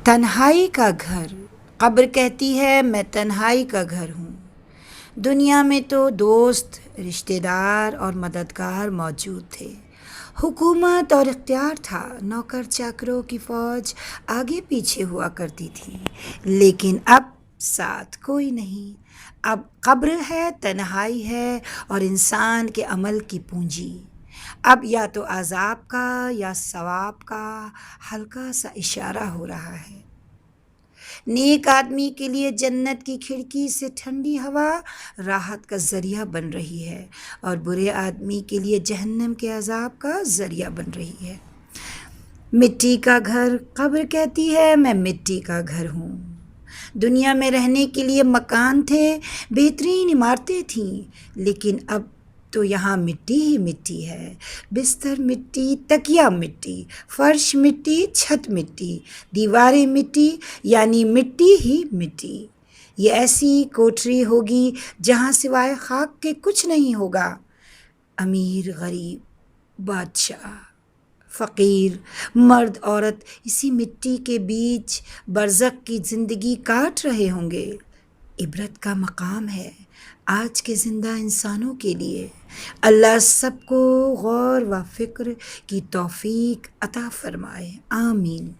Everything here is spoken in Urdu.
تنہائی کا گھر، قبر کہتی ہے میں تنہائی کا گھر ہوں۔ دنیا میں تو دوست، رشتہ دار اور مددگار موجود تھے، حکومت اور اختیار تھا، نوکر چاکروں کی فوج آگے پیچھے ہوا کرتی تھی، لیکن اب ساتھ کوئی نہیں۔ اب قبر ہے، تنہائی ہے اور انسان کے عمل کی پونجی۔ اب یا تو عذاب کا یا ثواب کا ہلکا سا اشارہ ہو رہا ہے۔ نیک آدمی کے لیے جنت کی کھڑکی سے ٹھنڈی ہوا راحت کا ذریعہ بن رہی ہے، اور برے آدمی کے لیے جہنم کے عذاب کا ذریعہ بن رہی ہے۔ مٹی کا گھر، قبر کہتی ہے میں مٹی کا گھر ہوں۔ دنیا میں رہنے کے لیے مکان تھے، بہترین عمارتیں تھیں، لیکن اب تو یہاں مٹی ہی مٹی ہے۔ بستر مٹی، تکیا مٹی، فرش مٹی، چھت مٹی، دیواریں مٹی، یعنی مٹی ہی مٹی۔ یہ ایسی کوٹری ہوگی جہاں سوائے خاک کے کچھ نہیں ہوگا۔ امیر غریب، بادشاہ فقیر، مرد عورت اسی مٹی کے بیچ برزخ کی زندگی کاٹ رہے ہوں گے۔ عبرت کا مقام ہے آج کے زندہ انسانوں کے لیے۔ اللہ سب کو غور و فکر کی توفیق عطا فرمائے، آمین۔